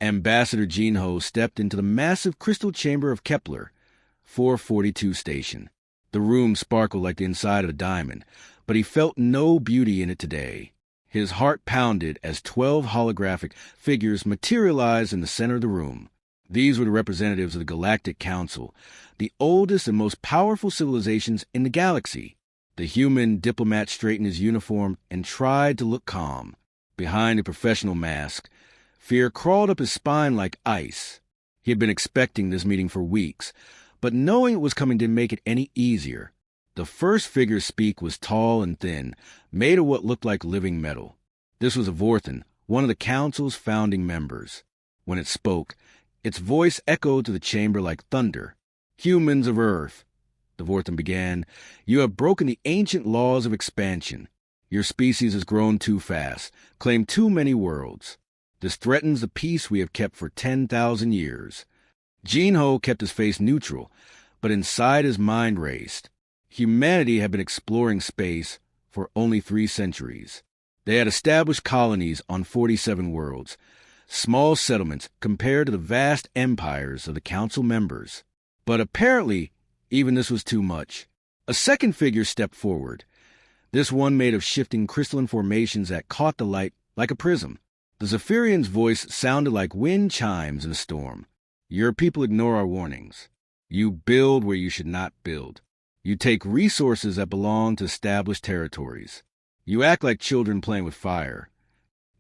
Ambassador Jinho stepped into the massive crystal chamber of Kepler 442 station. The room sparkled like the inside of a diamond, but he felt no beauty in it today. His heart pounded as 12 holographic figures materialized in the center of the room. These were the representatives of the Galactic Council, the oldest and most powerful civilizations in the galaxy. The human diplomat straightened his uniform and tried to look calm. Behind a professional mask, fear crawled up his spine like ice. He had been expecting this meeting for weeks, but knowing it was coming didn't make it any easier. The first figure to speak was tall and thin, made of what looked like living metal. This was a Vorthan, one of the Council's founding members. When it spoke, its voice echoed to the chamber like thunder. "Humans of Earth," the Vorthan began, "you have broken the ancient laws of expansion. Your species has grown too fast, claimed too many worlds. This threatens the peace we have kept for 10,000 years. Jinho kept his face neutral, but inside his mind raced. Humanity had been exploring space for only 3 centuries. They had established colonies on 47 worlds, small settlements compared to the vast empires of the Council members. But apparently, even this was too much. A second figure stepped forward, this one made of shifting crystalline formations that caught the light like a prism. The Zephyrian's voice sounded like wind chimes in a storm. "Your people ignore our warnings. You build where you should not build. You take resources that belong to established territories. You act like children playing with fire."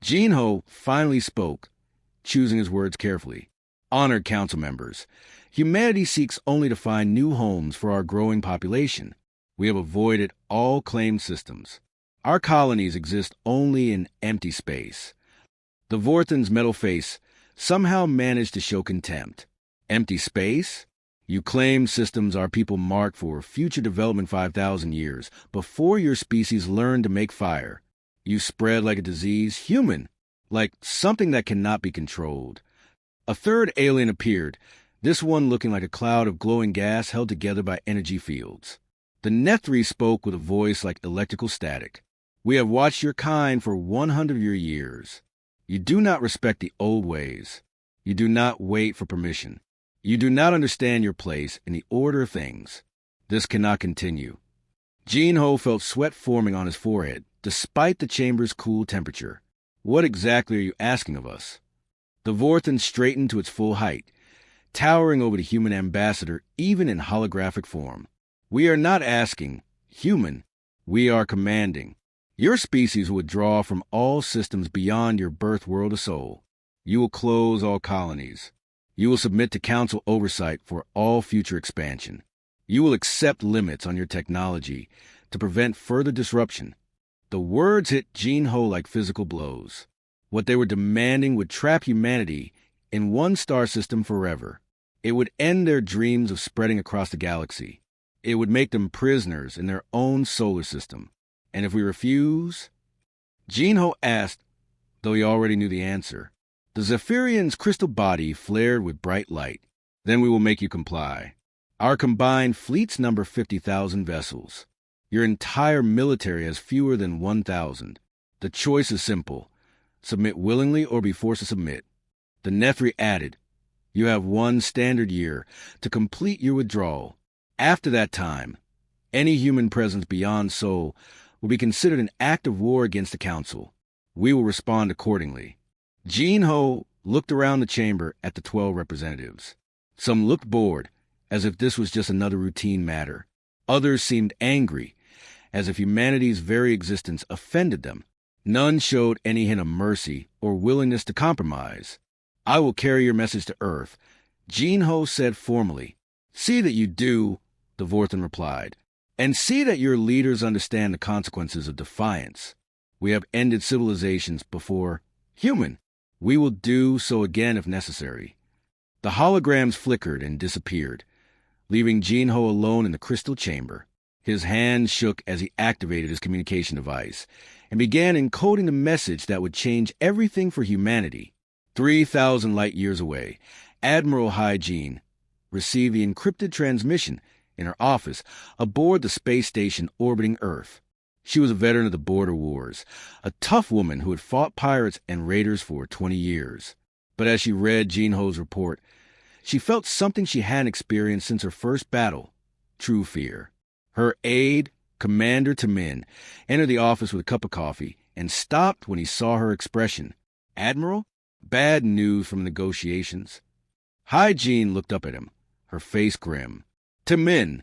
Jinho finally spoke, choosing his words carefully. "Honored council members, humanity seeks only to find new homes for our growing population. We have avoided all claimed systems. Our colonies exist only in empty space." The Vorthan's metal face somehow managed to show contempt. "Empty space? You claim systems our people marked for future development 5,000 years, before your species learned to make fire. You spread like a disease, human, like something that cannot be controlled." A third alien appeared, this one looking like a cloud of glowing gas held together by energy fields. The Nethri spoke with a voice like electrical static. "We have watched your kind for 100 of your years. You do not respect the old ways. You do not wait for permission. You do not understand your place in the order of things. This cannot continue." Jinho felt sweat forming on his forehead, despite the chamber's cool temperature. "What exactly are you asking of us?" The Vorthan straightened to its full height, towering over the human ambassador even in holographic form. "We are not asking, human. We are commanding. Your species will withdraw from all systems beyond your birth world of soul. You will close all colonies. You will submit to council oversight for all future expansion. You will accept limits on your technology to prevent further disruption." The words hit Jinho like physical blows. What they were demanding would trap humanity in one star system forever. It would end their dreams of spreading across the galaxy. It would make them prisoners in their own solar system. "And if we refuse?" Jinho asked, though he already knew the answer. The Zephyrian's crystal body flared with bright light. "Then we will make you comply. Our combined fleets number 50,000 vessels. Your entire military has fewer than 1,000. The choice is simple. Submit willingly or be forced to submit." The Nethri added, "You have 1 standard year to complete your withdrawal. After that time, any human presence beyond Sol will be considered an act of war against the Council. We will respond accordingly." Jinho looked around the chamber at the 12 representatives. Some looked bored, as if this was just another routine matter. Others seemed angry, as if humanity's very existence offended them. None showed any hint of mercy or willingness to compromise. "I will carry your message to Earth," Jinho said formally. "See that you do," the Vorthan replied. "And see that your leaders understand the consequences of defiance. We have ended civilizations before. Human, we will do so again if necessary." The holograms flickered and disappeared, leaving Jinho alone in the crystal chamber. His hand shook as he activated his communication device and began encoding the message that would change everything for humanity. 3,000 light years away, Admiral Hygiene received the encrypted transmission in her office aboard the space station orbiting Earth. She was a veteran of the border wars, a tough woman who had fought pirates and raiders for 20 years. But as she read Jinho's report, she felt something she hadn't experienced since her first battle, true fear. Her aide, Commander Tamin, entered the office with a cup of coffee and stopped when he saw her expression. Admiral? Bad news from negotiations. Hai Jin looked up at him, her face grim. Tamin,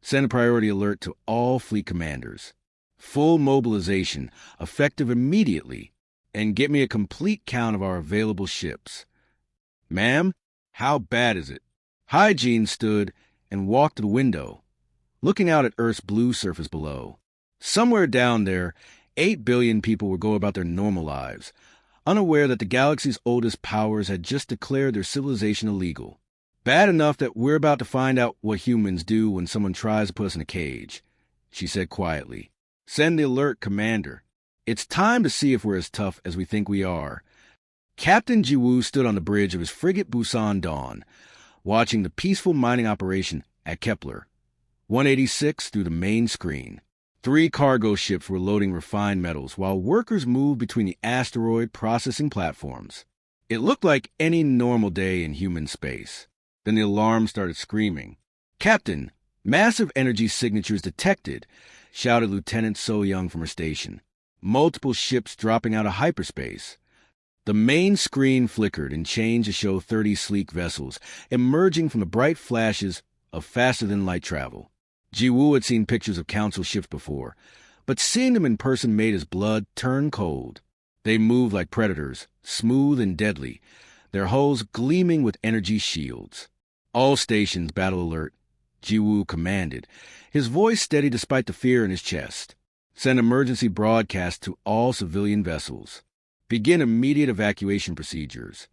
send a priority alert to all fleet commanders. Full mobilization, effective immediately, and get me a complete count of our available ships. Ma'am, how bad is it? Hai Jin stood and walked to the window, looking out at Earth's blue surface below. Somewhere down there, 8 billion people would go about their normal lives, unaware that the galaxy's oldest powers had just declared their civilization illegal. Bad enough that we're about to find out what humans do when someone tries to put us in a cage, she said quietly. Send the alert, Commander. It's time to see if we're as tough as we think we are. Captain Jiwoo stood on the bridge of his frigate Busan Dawn, watching the peaceful mining operation at Kepler 186 through the main screen. 3 cargo ships were loading refined metals while workers moved between the asteroid processing platforms. It looked like any normal day in human space. Then the alarm started screaming. Captain, massive energy signatures detected, shouted Lieutenant So Young from her station. Multiple ships dropping out of hyperspace. The main screen flickered and changed to show 30 sleek vessels emerging from the bright flashes of faster-than-light travel. Jiwoo had seen pictures of Council ships before, but seeing them in person made his blood turn cold. They moved like predators, smooth and deadly, their hulls gleaming with energy shields. All stations battle alert, Jiwoo commanded, his voice steady despite the fear in his chest. Send emergency broadcast to all civilian vessels. Begin immediate evacuation procedures.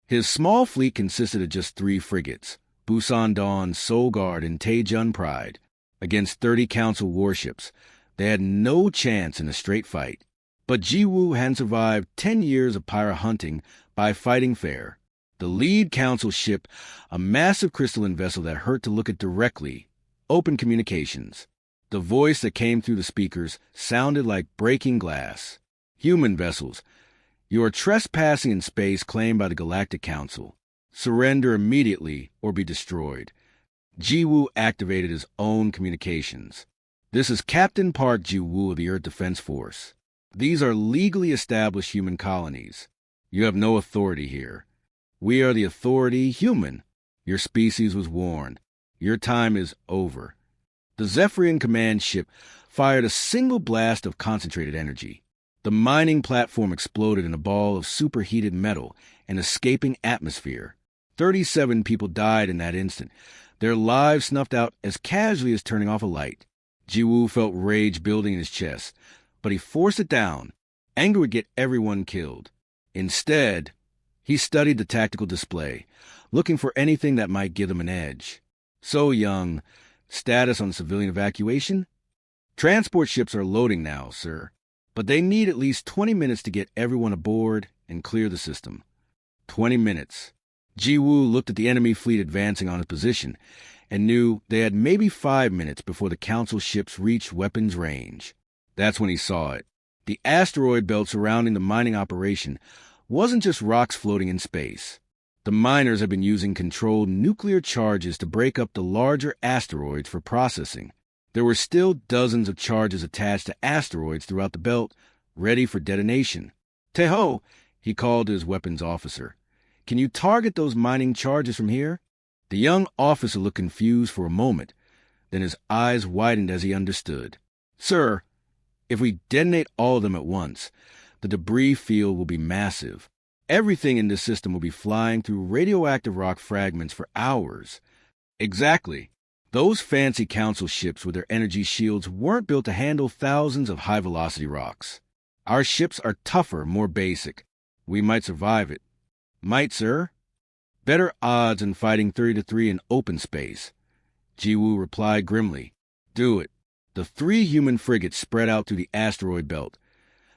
His small fleet consisted of just 3 frigates, Busan Dawn, Soul Guard, and Taejun Pride. Against 30 Council warships, they had no chance in a straight fight. But Jiwoo had survived 10 years of pirate hunting by fighting fair. The lead Council ship, a massive crystalline vessel that hurt to look at directly, opened communications. The voice that came through the speakers sounded like breaking glass. Human vessels, you are trespassing in space claimed by the Galactic Council. Surrender immediately or be destroyed. Jiwoo activated his own communications. This is Captain Park Jiwoo of the Earth Defense Force. These are legally established human colonies. You have no authority here. We are the authority human. Your species was warned. Your time is over. The Zephyrian command ship fired a single blast of concentrated energy. The mining platform exploded in a ball of superheated metal and escaping atmosphere. 37 people died in that instant, their lives snuffed out as casually as turning off a light. Jiwoo felt rage building in his chest, but he forced it down. Anger would get everyone killed. Instead, he studied the tactical display, looking for anything that might give them an edge. So Young, status on civilian evacuation? Transport ships are loading now, sir, but they need at least 20 minutes to get everyone aboard and clear the system. 20 minutes. Jiwoo looked at the enemy fleet advancing on his position and knew they had maybe 5 minutes before the Council ships reached weapons range. That's when he saw it. The asteroid belt surrounding the mining operation wasn't just rocks floating in space. The miners had been using controlled nuclear charges to break up the larger asteroids for processing. There were still dozens of charges attached to asteroids throughout the belt, ready for detonation. Taeho, he called to his weapons officer. Can you target those mining charges from here? The young officer looked confused for a moment, then his eyes widened as he understood. Sir, if we detonate all of them at once, the debris field will be massive. Everything in this system will be flying through radioactive rock fragments for hours. Exactly. Those fancy Council ships with their energy shields weren't built to handle thousands of high-velocity rocks. Our ships are tougher, more basic. We might survive it. Might, sir. Better odds in fighting 30-3 in open space. Jiwoo replied grimly. Do it. The 3 human frigates spread out through the asteroid belt,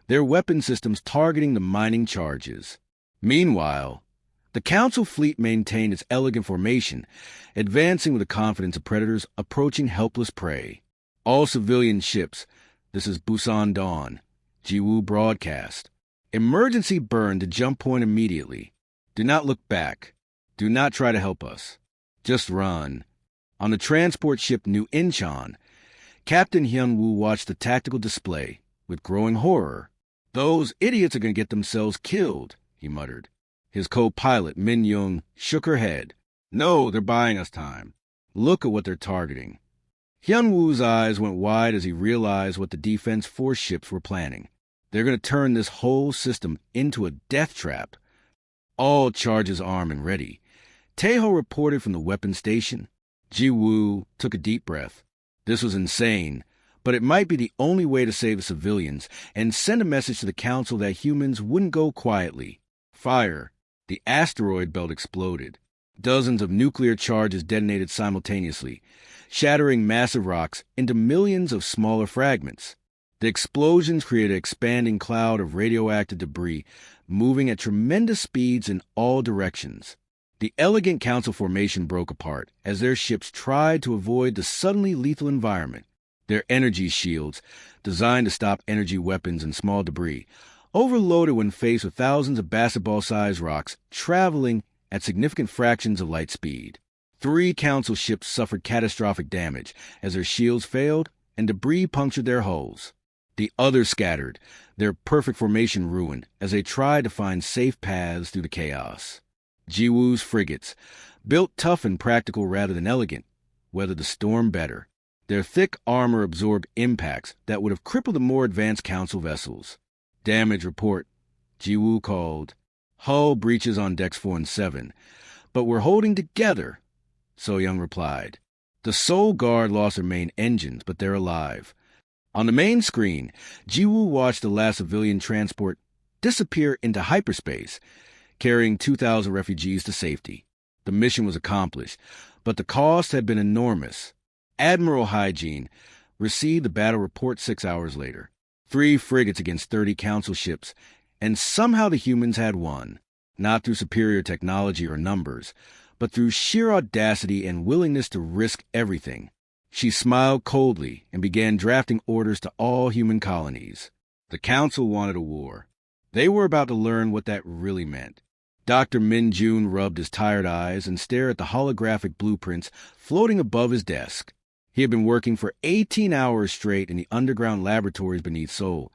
their weapon systems targeting the mining charges. Meanwhile, the Council fleet maintained its elegant formation, advancing with the confidence of predators approaching helpless prey. All civilian ships, this is Busan Dawn, Jiwoo broadcast. Emergency burn to jump point immediately. Do not look back. Do not try to help us. Just run. On the transport ship New Incheon, Captain Hyun-woo watched the tactical display with growing horror. "Those idiots are going to get themselves killed," he muttered. His co-pilot, Min-young, shook her head. "No, they're buying us time. Look at what they're targeting." Hyun-woo's eyes went wide as he realized what the Defense Force ships were planning. They're going to turn this whole system into a death trap. All charges armed and ready. Taeho reported from the weapons station. Ji-woo took a deep breath. This was insane, but it might be the only way to save the civilians and send a message to the Council that humans wouldn't go quietly. Fire. The asteroid belt exploded. Dozens of nuclear charges detonated simultaneously, shattering massive rocks into millions of smaller fragments. The explosions created an expanding cloud of radioactive debris, moving at tremendous speeds in all directions. The elegant Council formation broke apart as their ships tried to avoid the suddenly lethal environment. Their energy shields, designed to stop energy weapons and small debris, overloaded when faced with thousands of basketball-sized rocks traveling at significant fractions of light speed. 3 Council ships suffered catastrophic damage as their shields failed and debris punctured their hulls. The others scattered, their perfect formation ruined as they tried to find safe paths through the chaos. Ji-woo's frigates, built tough and practical rather than elegant, weathered the storm better. Their thick armor absorbed impacts that would have crippled the more advanced Council vessels. "Damage report," Ji-woo called. "Hull breaches on decks 4 and 7, but we're holding together," So-young replied. "The Soul Guard lost their main engines, but they're alive." On the main screen, Ji-woo watched the last civilian transport disappear into hyperspace, carrying 2,000 refugees to safety. The mission was accomplished, but the cost had been enormous. Admiral Hygiene received the battle report 6 hours later. 3 frigates against 30 Council ships, and somehow the humans had won, not through superior technology or numbers, but through sheer audacity and willingness to risk everything. She smiled coldly and began drafting orders to all human colonies. The Council wanted a war. They were about to learn what that really meant. Dr. Min-jun rubbed his tired eyes and stared at the holographic blueprints floating above his desk. He had been working for 18 hours straight in the underground laboratories beneath Seoul,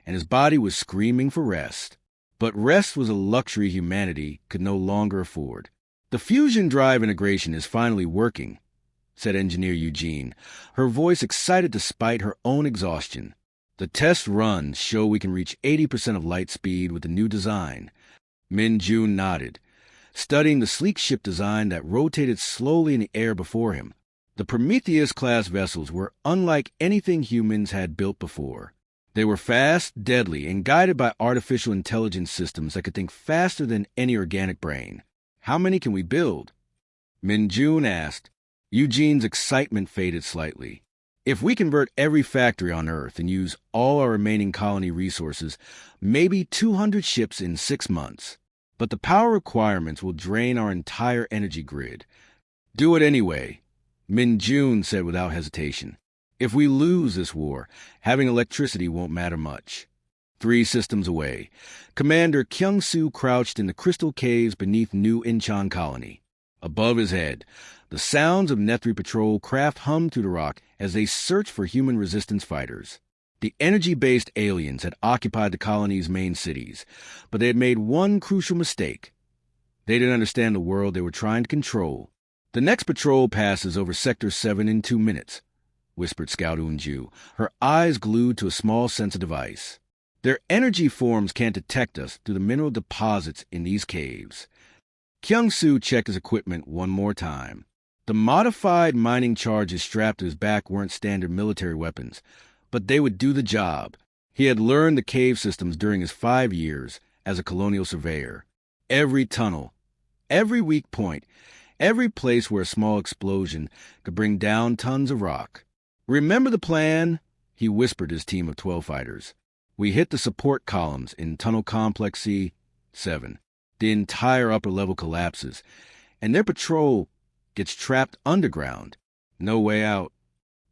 and his body was screaming for rest. But rest was a luxury humanity could no longer afford. "The fusion drive integration is finally working," said Engineer Eugene, her voice excited despite her own exhaustion. "The test runs show we can reach 80% of light speed with the new design." Min-jun nodded, studying the sleek ship design that rotated slowly in the air before him. The Prometheus-class vessels were unlike anything humans had built before. They were fast, deadly, and guided by artificial intelligence systems that could think faster than any organic brain. "How many can we build?" Min-jun asked. Eugene's excitement faded slightly. "If we convert every factory on Earth and use all our remaining colony resources, maybe 200 ships in 6 months. But the power requirements will drain our entire energy grid." "Do it anyway," Min-jun said without hesitation. "If we lose this war, having electricity won't matter much." 3 systems away, Commander Kyung-soo crouched in the crystal caves beneath New Incheon Colony. Above his head, the sounds of Nethri patrol craft hummed through the rock as they searched for human resistance fighters. The energy-based aliens had occupied the colony's main cities, but they had made one crucial mistake. They didn't understand the world they were trying to control. "The next patrol passes over Sector 7 in 2 minutes, whispered Scout Eun-ju, her eyes glued to a small sensor device. "Their energy forms can't detect us through the mineral deposits in these caves." Kyung-soo checked his equipment one more time. The modified mining charges strapped to his back weren't standard military weapons, but they would do the job. He had learned the cave systems during his 5 years as a colonial surveyor. Every tunnel, every weak point, every place where a small explosion could bring down tons of rock. "Remember the plan?" he whispered his team of 12 fighters. "We hit the support columns in Tunnel Complex C7. The entire upper level collapses, and their patrol gets trapped underground. No way out."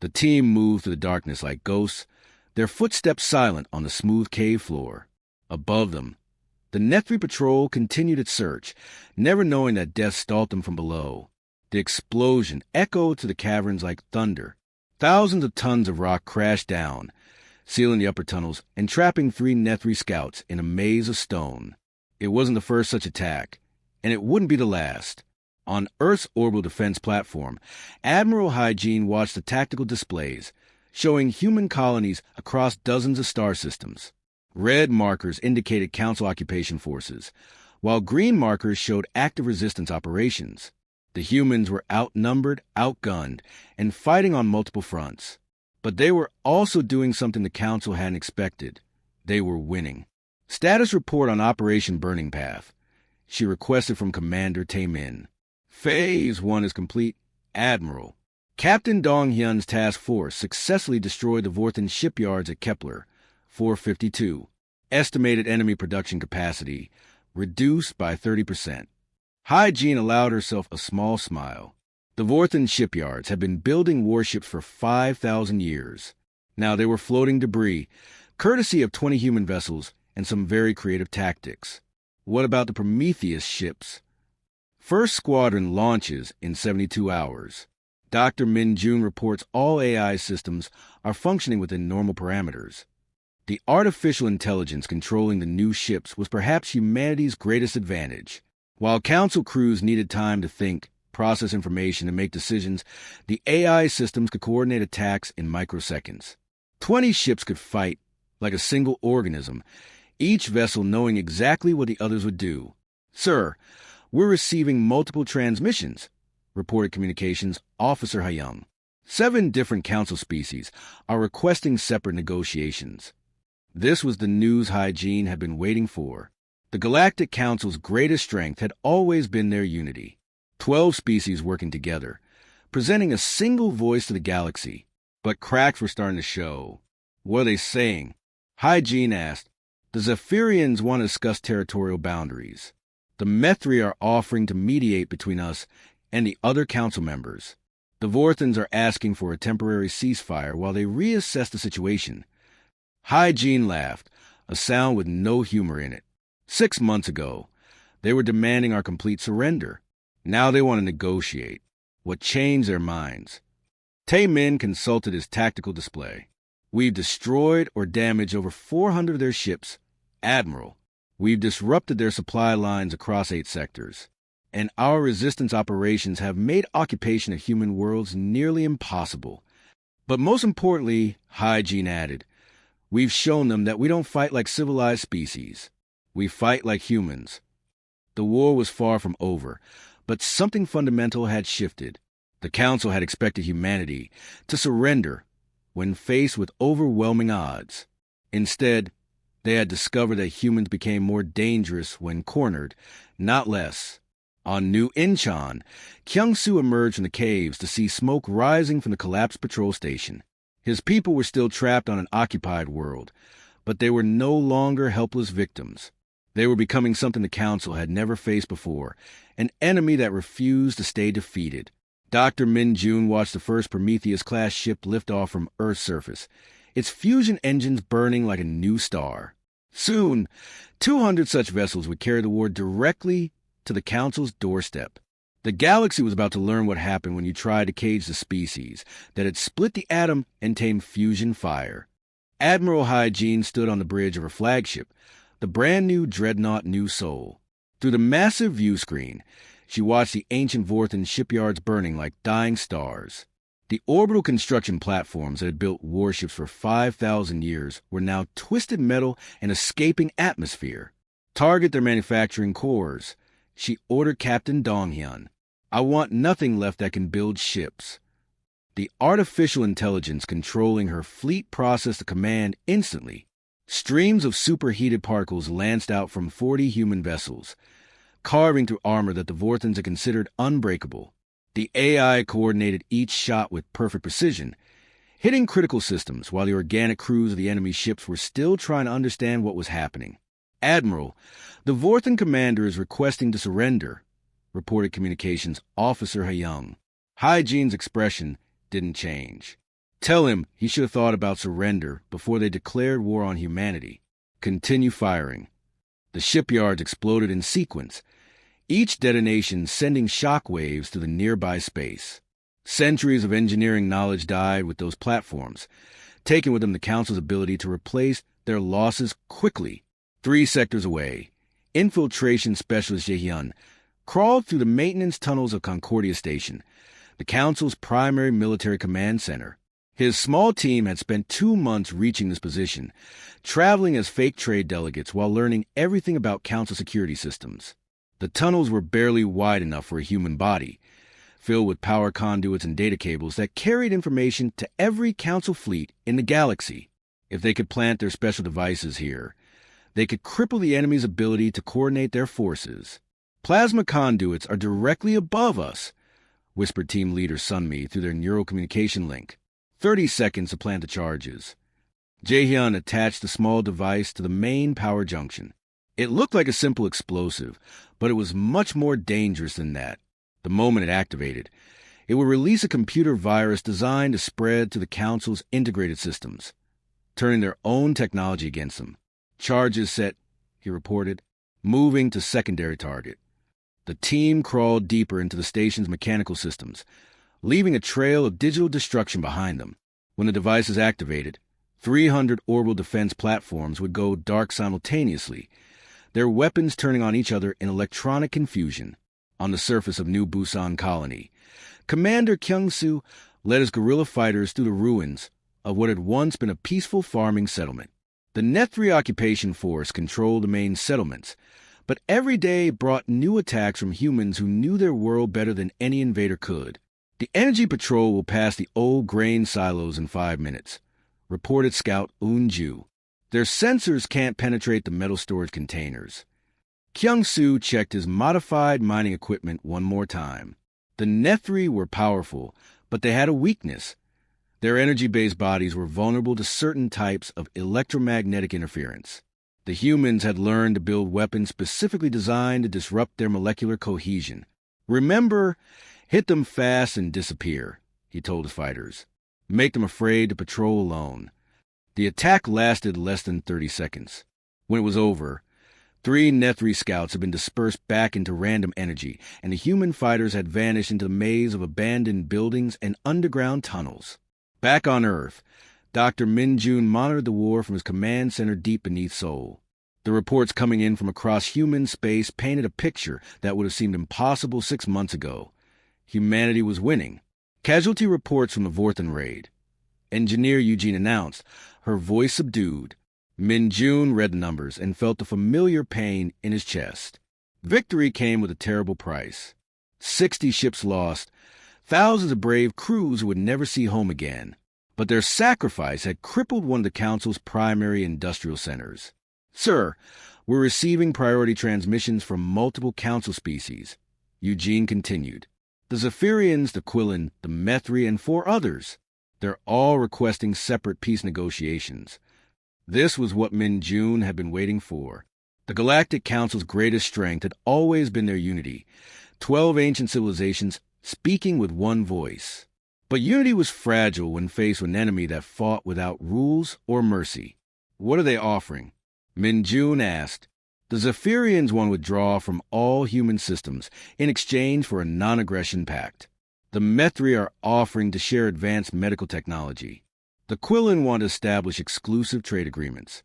The team moved through the darkness like ghosts, their footsteps silent on the smooth cave floor. Above them, The Nethri patrol continued its search, never knowing that death stalked them from below. The explosion echoed to the caverns like thunder. Thousands of tons of rock crashed down, sealing the upper tunnels and trapping 3 Nethri scouts in a maze of stone. It wasn't the first such attack, and it wouldn't be the last. On Earth's orbital defense platform, Admiral Hygiene watched the tactical displays, showing human colonies across dozens of star systems. Red markers indicated Council occupation forces, while green markers showed active resistance operations. The humans were outnumbered, outgunned, and fighting on multiple fronts. But they were also doing something the Council hadn't expected. They were winning. Status report on Operation Burning Path. She requested from Commander Tae-min. Phase 1 is complete. Admiral. Captain Dong-hyun's task force successfully destroyed the Vorthan shipyards at Kepler, 452. Estimated enemy production capacity reduced by 30%. Hygiene allowed herself a small smile. The Vorthan shipyards had been building warships for 5,000 years. Now they were floating debris, courtesy of 20 human vessels and some very creative tactics. What about the Prometheus ships? First squadron launches in 72 hours. Dr. Min Jun reports all AI systems are functioning within normal parameters. The artificial intelligence controlling the new ships was perhaps humanity's greatest advantage. While Council crews needed time to think, process information, and make decisions, the AI systems could coordinate attacks in microseconds. 20 ships could fight like a single organism, each vessel knowing exactly what the others would do. Sir, we're receiving multiple transmissions, reported Communications Officer Hyung. 7 different Council species are requesting separate negotiations. This was the news Hygiene had been waiting for. The Galactic Council's greatest strength had always been their unity. 12 species working together, presenting a single voice to the galaxy. But cracks were starting to show. What are they saying? Hygiene asked, the Zephyrians want to discuss territorial boundaries. The Methri are offering to mediate between us and the other Council members. The Vorthans are asking for a temporary ceasefire while they reassess the situation. Hygiene laughed, a sound with no humor in it. 6 months ago, they were demanding our complete surrender. Now they want to negotiate. What changed their minds? Tae-min consulted his tactical display. We've destroyed or damaged over 400 of their ships. Admiral, we've disrupted their supply lines across 8 sectors. And our resistance operations have made occupation of human worlds nearly impossible. But most importantly, Hygiene added, we've shown them that we don't fight like civilized species. We fight like humans. The war was far from over, but something fundamental had shifted. The Council had expected humanity to surrender when faced with overwhelming odds. Instead, they had discovered that humans became more dangerous when cornered, not less. On New Incheon, Kyung-soo emerged from the caves to see smoke rising from the collapsed patrol station. His people were still trapped on an occupied world, but they were no longer helpless victims. They were becoming something the Council had never faced before, an enemy that refused to stay defeated. Dr. Min Jun watched the first Prometheus-class ship lift off from Earth's surface, its fusion engines burning like a new star. Soon, 200 such vessels would carry the war directly to the Council's doorstep. The galaxy was about to learn what happened when you tried to cage the species that had split the atom and tamed fusion fire. Admiral Hygiene stood on the bridge of her flagship, the brand-new dreadnought New Soul. Through the massive view screen, she watched the ancient Vorthan shipyards burning like dying stars. The orbital construction platforms that had built warships for 5,000 years were now twisted metal and escaping atmosphere. Target their manufacturing cores. She ordered Captain Dong-hyun. I want nothing left that can build ships. The artificial intelligence controlling her fleet processed the command instantly. Streams of superheated particles lanced out from 40 human vessels, carving through armor that the Vorthans had considered unbreakable. The AI coordinated each shot with perfect precision, hitting critical systems while the organic crews of the enemy ships were still trying to understand what was happening. Admiral, the Vorthan commander is requesting to surrender, reported Communications Officer Hyung. Hygiene's expression didn't change. Tell him he should have thought about surrender before they declared war on humanity. Continue firing. The shipyards exploded in sequence, each detonation sending shock waves through the nearby space. Centuries of engineering knowledge died with those platforms, taking with them the Council's ability to replace their losses quickly. 3 sectors away, infiltration specialist Jaehyun crawled through the maintenance tunnels of Concordia Station, the Council's primary military command center. His small team had spent 2 months reaching this position, traveling as fake trade delegates while learning everything about Council security systems. The tunnels were barely wide enough for a human body, filled with power conduits and data cables that carried information to every Council fleet in the galaxy. If they could plant their special devices here, they could cripple the enemy's ability to coordinate their forces. Plasma conduits are directly above us, whispered team leader Sunmi through their neural communication link. 30 seconds to plant the charges. Jaehyun attached the small device to the main power junction. It looked like a simple explosive, but it was much more dangerous than that. The moment it activated, it would release a computer virus designed to spread to the Council's integrated systems, turning their own technology against them. Charges set, he reported, moving to secondary target. The team crawled deeper into the station's mechanical systems, leaving a trail of digital destruction behind them. When the device is activated, 300 orbital defense platforms would go dark simultaneously, their weapons turning on each other in electronic confusion. On the surface of New Busan Colony, Commander Kyung-soo led his guerrilla fighters through the ruins of what had once been a peaceful farming settlement. The Net-3 occupation force controlled the main settlements, but every day brought new attacks from humans who knew their world better than any invader could. The Energy Patrol will pass the old grain silos in 5 minutes, reported Scout Un-ju. Their sensors can't penetrate the metal storage containers. Kyung-soo checked his modified mining equipment one more time. The Net-3 were powerful, but they had a weakness. Their energy-based bodies were vulnerable to certain types of electromagnetic interference. The humans had learned to build weapons specifically designed to disrupt their molecular cohesion. Remember, hit them fast and disappear, he told his fighters. Make them afraid to patrol alone. The attack lasted less than 30 seconds. When it was over, 3 Net-3 scouts had been dispersed back into random energy, and the human fighters had vanished into the maze of abandoned buildings and underground tunnels. Back on Earth, Dr. Min-jun monitored the war from his command center deep beneath Seoul. The reports coming in from across human space painted a picture that would have seemed impossible 6 months ago. Humanity was winning. Casualty reports from the Vorthen raid. Engineer Eugene announced, her voice subdued. Min-jun read the numbers and felt the familiar pain in his chest. Victory came with a terrible price. 60 ships lost, thousands of brave crews who would never see home again. But their sacrifice had crippled one of the Council's primary industrial centers. Sir, we're receiving priority transmissions from multiple Council species, Eugene continued. The Zephyrians, the Quillen, the Methri, and 4 others. They're all requesting separate peace negotiations. This was what Min-jun had been waiting for. The Galactic Council's greatest strength had always been their unity, 12 ancient civilizations speaking with one voice. But unity was fragile when faced with an enemy that fought without rules or mercy. What are they offering? Min-jun asked. The Zephyrians want to withdraw from all human systems in exchange for a non-aggression pact. The Methri are offering to share advanced medical technology. The Quillen want to establish exclusive trade agreements.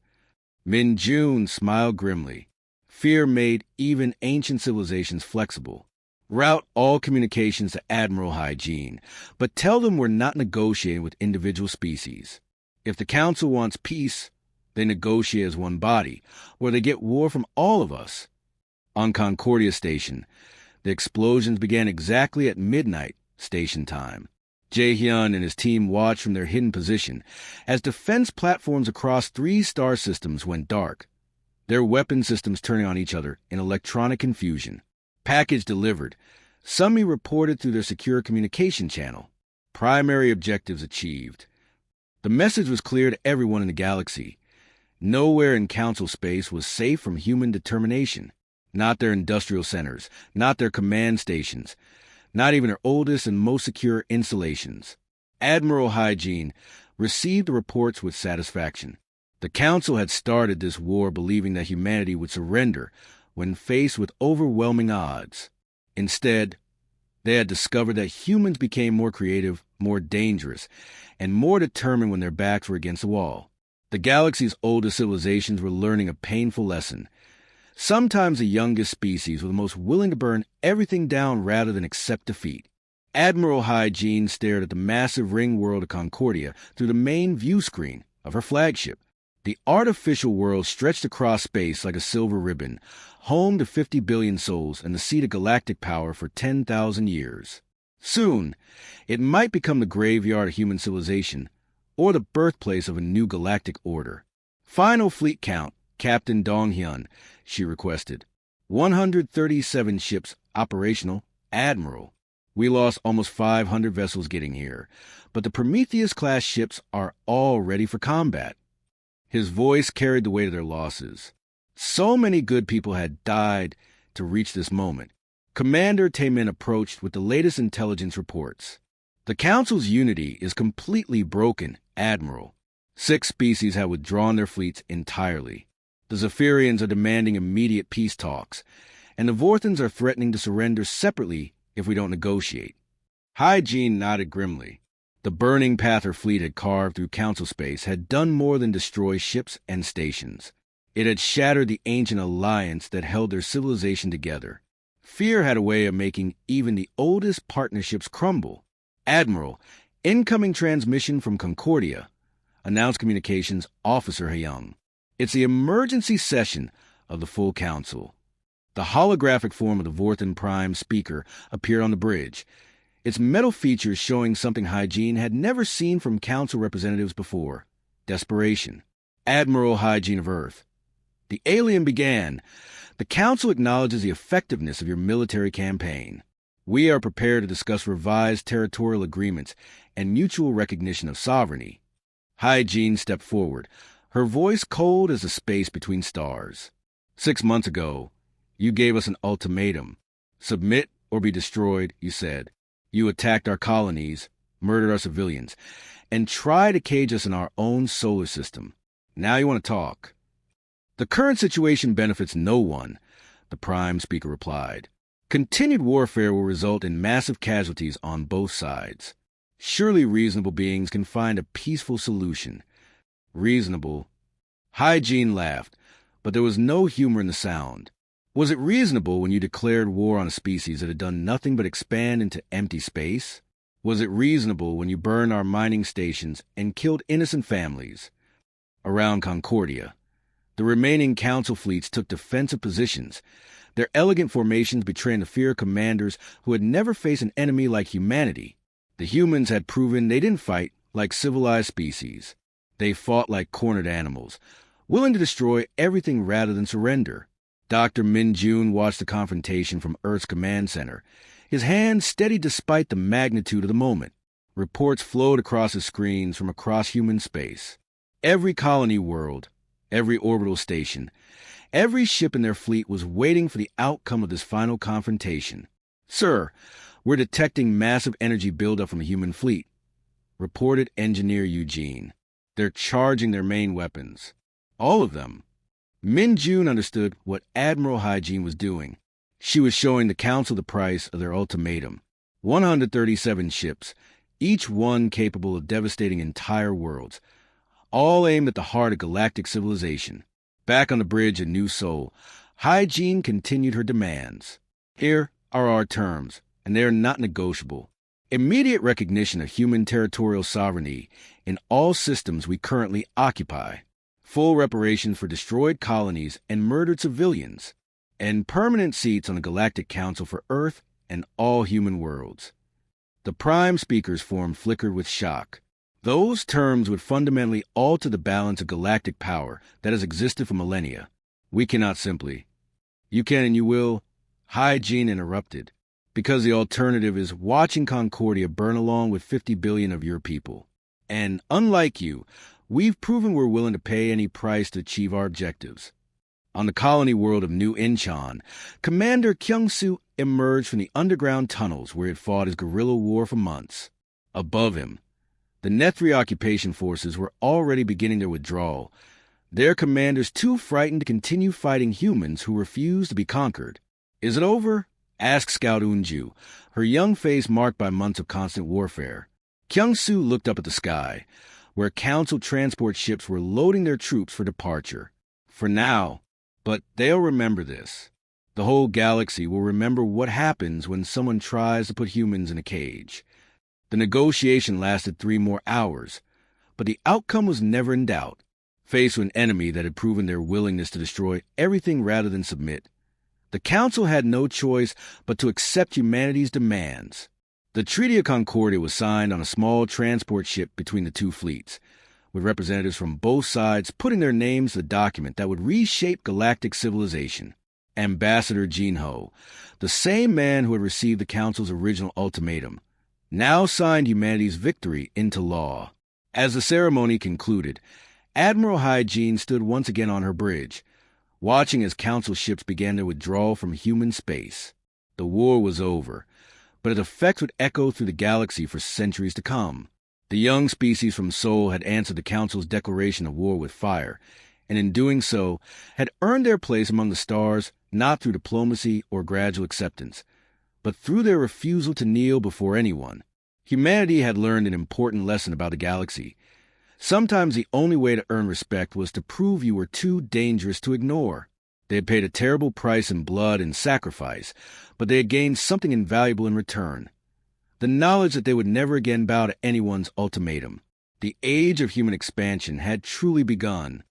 Min-jun smiled grimly. Fear made even ancient civilizations flexible. Route all communications to Admiral Hygiene, but tell them we're not negotiating with individual species. If the Council wants peace, they negotiate as one body, or they get war from all of us. On Concordia Station, the explosions began exactly at midnight station time. Jaehyun and his team watched from their hidden position as defense platforms across 3 star systems went dark, their weapon systems turning on each other in electronic confusion. Package delivered. Sunmi reported through their secure communication channel. Primary objectives achieved. The message was clear to everyone in the galaxy. Nowhere in Council space was safe from human determination. Not their industrial centers, not their command stations, not even their oldest and most secure installations. Admiral Hygiene received the reports with satisfaction. The Council had started this war believing that humanity would surrender when faced with overwhelming odds. Instead, they had discovered that humans became more creative, more dangerous, and more determined when their backs were against the wall. The galaxy's oldest civilizations were learning a painful lesson. Sometimes the youngest species were the most willing to burn everything down rather than accept defeat. Admiral Hygiene stared at the massive ring world of Concordia through the main view screen of her flagship. The artificial world stretched across space like a silver ribbon, home to 50 billion souls and the seat of galactic power for 10,000 years. Soon, it might become the graveyard of human civilization, or the birthplace of a new galactic order. Final fleet count, Captain Donghyun, she requested. 137 ships operational, Admiral. We lost almost 500 vessels getting here, but the Prometheus-class ships are all ready for combat. His voice carried the weight of their losses. So many good people had died to reach this moment. Commander Taemin approached with the latest intelligence reports. The Council's unity is completely broken, Admiral. 6 species have withdrawn their fleets entirely. The Zephyrians are demanding immediate peace talks, and the Vorthans are threatening to surrender separately if we don't negotiate. Hygiene nodded grimly. The burning path her fleet had carved through Council space had done more than destroy ships and stations. It had shattered the ancient alliance that held their civilization together. Fear had a way of making even the oldest partnerships crumble. Admiral, incoming transmission from Concordia, announced Communications Officer Hyung. It's the emergency session of the full Council. The holographic form of the Vorthan Prime speaker appeared on the bridge, its metal features showing something Hygiene had never seen from Council representatives before: desperation. Admiral Hygiene of Earth. The alien began. The Council acknowledges the effectiveness of your military campaign. We are prepared to discuss revised territorial agreements and mutual recognition of sovereignty. Hygiene stepped forward, her voice cold as the space between stars. 6 months ago, you gave us an ultimatum. Submit or be destroyed, you said. You attacked our colonies, murdered our civilians, and tried to cage us in our own solar system. Now you want to talk. The current situation benefits no one, the Prime Speaker replied. Continued warfare will result in massive casualties on both sides. Surely reasonable beings can find a peaceful solution. Reasonable. Hygiene laughed, but there was no humor in the sound. Was it reasonable when you declared war on a species that had done nothing but expand into empty space? Was it reasonable when you burned our mining stations and killed innocent families? Around Concordia, the remaining Council fleets took defensive positions, their elegant formations betraying the fear of commanders who had never faced an enemy like humanity. The humans had proven they didn't fight like civilized species. They fought like cornered animals, willing to destroy everything rather than surrender. Dr. Min Jun watched the confrontation from Earth's command center, his hand steady despite the magnitude of the moment. Reports flowed across his screens from across human space. Every colony world, every orbital station, every ship in their fleet was waiting for the outcome of this final confrontation. Sir, we're detecting massive energy buildup from a human fleet, reported Engineer Eugene. They're charging their main weapons. All of them. Min Jun understood what Admiral Hygiene was doing. She was showing the Council the price of their ultimatum. 137 ships, each one capable of devastating entire worlds, all aimed at the heart of galactic civilization. Back on the bridge in New Seoul, Hygiene continued her demands. Here are our terms, and they are not negotiable. Immediate recognition of human territorial sovereignty in all systems we currently occupy. Full reparations for destroyed colonies and murdered civilians, and permanent seats on the Galactic Council for Earth and all human worlds. The Prime Speaker's form flickered with shock. Those terms would fundamentally alter the balance of galactic power that has existed for millennia. We cannot simply. You can and you will. Hygiene interrupted, because the alternative is watching Concordia burn along with 50 billion of your people. And unlike you, we've proven we're willing to pay any price to achieve our objectives. On the colony world of New Incheon, Commander Kyung-soo emerged from the underground tunnels where he had fought his guerrilla war for months. Above him, the Nethri occupation forces were already beginning their withdrawal, their commanders too frightened to continue fighting humans who refused to be conquered. "Is it over?" asked Scout Unju, her young face marked by months of constant warfare. Kyung-soo looked up at the sky, where Council transport ships were loading their troops for departure. "For now, but they'll remember this. The whole galaxy will remember what happens when someone tries to put humans in a cage." The negotiation lasted 3 more hours, but the outcome was never in doubt. Faced with an enemy that had proven their willingness to destroy everything rather than submit, the Council had no choice but to accept humanity's demands. The Treaty of Concordia was signed on a small transport ship between the two fleets, with representatives from both sides putting their names to the document that would reshape galactic civilization. Ambassador Jinho, the same man who had received the Council's original ultimatum, now signed humanity's victory into law. As the ceremony concluded, Admiral Hygiene stood once again on her bridge, watching as Council ships began to withdraw from human space. The war was over, but its effects would echo through the galaxy for centuries to come. The young species from Sol had answered the Council's declaration of war with fire, and in doing so, had earned their place among the stars not through diplomacy or gradual acceptance, but through their refusal to kneel before anyone. Humanity had learned an important lesson about the galaxy. Sometimes the only way to earn respect was to prove you were too dangerous to ignore. They had paid a terrible price in blood and sacrifice, but they had gained something invaluable in return: the knowledge that they would never again bow to anyone's ultimatum. The age of human expansion had truly begun.